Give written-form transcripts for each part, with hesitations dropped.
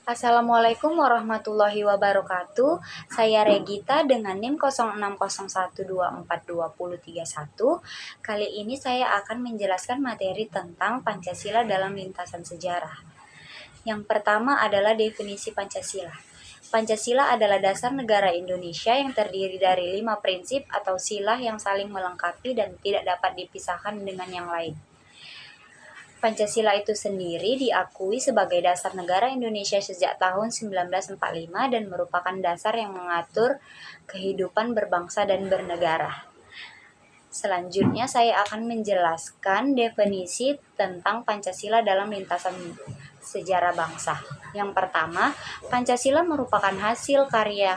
Assalamualaikum warahmatullahi wabarakatuh. Saya Regita dengan NIM 0601242031. Kali ini saya akan menjelaskan materi tentang Pancasila dalam lintasan sejarah. Yang pertama adalah definisi Pancasila. Pancasila adalah dasar negara Indonesia yang terdiri dari 5 prinsip atau sila yang saling melengkapi dan tidak dapat dipisahkan dengan yang lain. Pancasila itu sendiri diakui sebagai dasar negara Indonesia sejak tahun 1945 dan merupakan dasar yang mengatur kehidupan berbangsa dan bernegara. Selanjutnya saya akan menjelaskan definisi tentang Pancasila dalam lintasan sejarah bangsa. Yang pertama, Pancasila merupakan hasil karya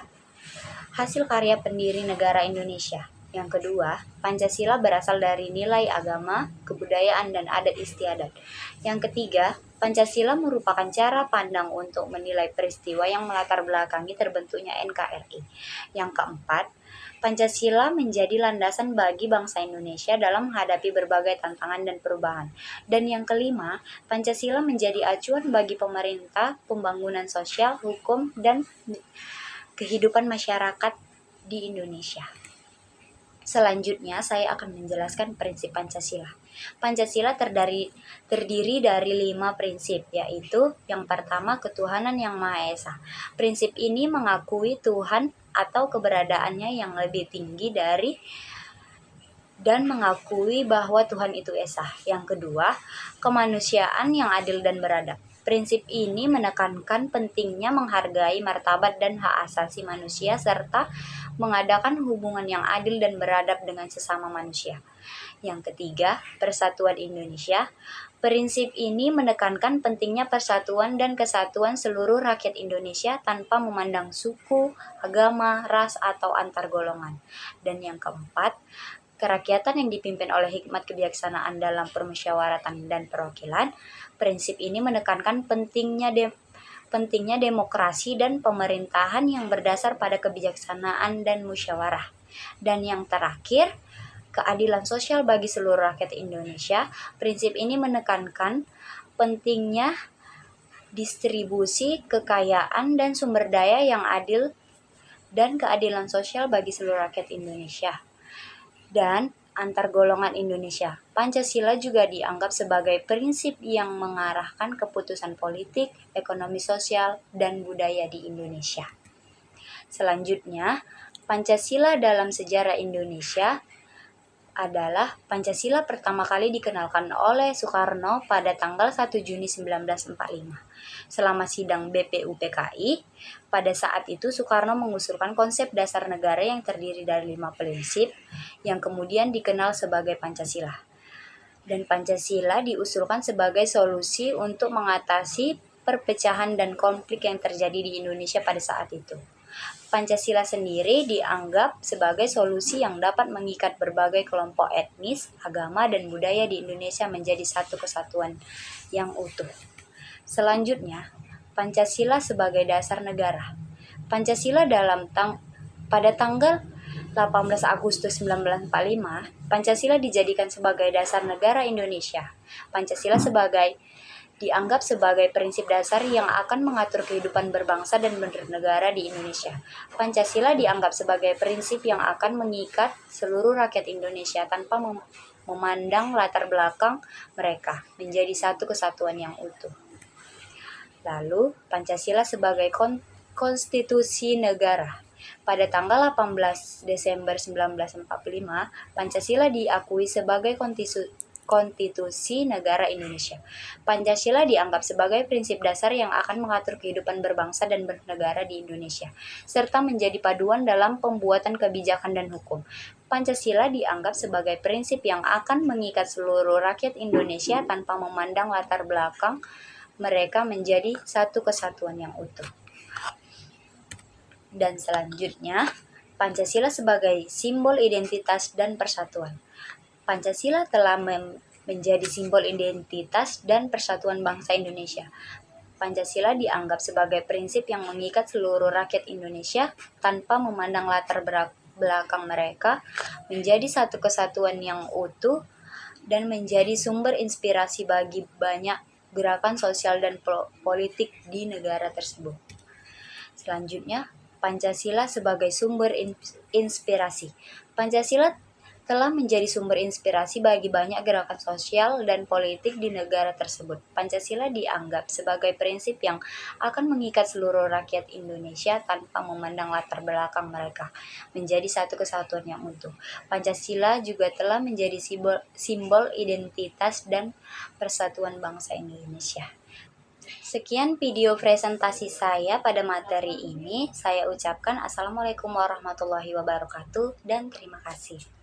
pendiri negara Indonesia. Yang kedua, Pancasila berasal dari nilai agama, kebudayaan, dan adat istiadat. Yang ketiga, Pancasila merupakan cara pandang untuk menilai peristiwa yang melatar belakangi terbentuknya NKRI. Yang keempat, Pancasila menjadi landasan bagi bangsa Indonesia dalam menghadapi berbagai tantangan dan perubahan. Dan yang kelima, Pancasila menjadi acuan bagi pemerintah, pembangunan sosial, hukum, dan kehidupan masyarakat di Indonesia. Selanjutnya, saya akan menjelaskan prinsip Pancasila. Pancasila terdiri dari 5 prinsip, yaitu yang pertama, ketuhanan yang Maha Esa. Prinsip ini mengakui Tuhan atau keberadaannya yang lebih tinggi dan mengakui bahwa Tuhan itu Esa. Yang kedua, kemanusiaan yang adil dan beradab. Prinsip ini menekankan pentingnya menghargai martabat dan hak asasi manusia serta mengadakan hubungan yang adil dan beradab dengan sesama manusia. Yang ketiga, persatuan Indonesia. Prinsip ini menekankan pentingnya persatuan dan kesatuan seluruh rakyat Indonesia tanpa memandang suku, agama, ras, atau antar golongan. Dan yang keempat, kerakyatan yang dipimpin oleh hikmat kebijaksanaan dalam permusyawaratan dan perwakilan. Prinsip ini menekankan pentingnya demokrasi dan pemerintahan yang berdasar pada kebijaksanaan dan musyawarah. Dan yang terakhir, keadilan sosial bagi seluruh rakyat Indonesia. Prinsip ini menekankan pentingnya distribusi kekayaan dan sumber daya yang adil dan keadilan sosial bagi seluruh rakyat Indonesia dan antar golongan Indonesia. Pancasila juga dianggap sebagai prinsip yang mengarahkan keputusan politik, ekonomi sosial, dan budaya di Indonesia. Selanjutnya, Pancasila dalam sejarah Indonesia adalah Pancasila pertama kali dikenalkan oleh Soekarno pada tanggal 1 Juni 1945. Selama sidang BPUPKI, pada saat itu Soekarno mengusulkan konsep dasar negara yang terdiri dari 5 prinsip yang kemudian dikenal sebagai Pancasila. Dan Pancasila diusulkan sebagai solusi untuk mengatasi perpecahan dan konflik yang terjadi di Indonesia pada saat itu. Pancasila sendiri dianggap sebagai solusi yang dapat mengikat berbagai kelompok etnis, agama, dan budaya di Indonesia menjadi satu kesatuan yang utuh. Selanjutnya, Pancasila sebagai dasar negara. Pancasila pada tanggal 18 Agustus 1945, Pancasila dijadikan sebagai dasar negara Indonesia. Pancasila dianggap sebagai prinsip dasar yang akan mengatur kehidupan berbangsa dan bernegara di Indonesia. Pancasila dianggap sebagai prinsip yang akan mengikat seluruh rakyat Indonesia tanpa memandang latar belakang mereka menjadi satu kesatuan yang utuh. Lalu, Pancasila sebagai konstitusi negara. Pada tanggal 18 Desember 1945, Pancasila diakui sebagai konstitusi negara Indonesia. Pancasila dianggap sebagai prinsip dasar yang akan mengatur kehidupan berbangsa dan bernegara di Indonesia, serta menjadi paduan dalam pembuatan kebijakan dan hukum. Pancasila dianggap sebagai prinsip yang akan mengikat seluruh rakyat Indonesia tanpa memandang latar belakang mereka menjadi satu kesatuan yang utuh. Dan selanjutnya, Pancasila sebagai simbol identitas dan persatuan. Pancasila telah menjadi simbol identitas dan persatuan bangsa Indonesia. Pancasila dianggap sebagai prinsip yang mengikat seluruh rakyat Indonesia tanpa memandang latar belakang mereka menjadi satu kesatuan yang utuh dan menjadi sumber inspirasi bagi banyak gerakan sosial dan politik di negara tersebut. Selanjutnya, Pancasila sebagai sumber inspirasi. Pancasila telah menjadi sumber inspirasi bagi banyak gerakan sosial dan politik di negara tersebut. Pancasila dianggap sebagai prinsip yang akan mengikat seluruh rakyat Indonesia tanpa memandang latar belakang mereka, menjadi satu kesatuan yang utuh. Pancasila juga telah menjadi simbol identitas dan persatuan bangsa Indonesia. Sekian video presentasi saya pada materi ini. Saya ucapkan Assalamualaikum warahmatullahi wabarakatuh dan terima kasih.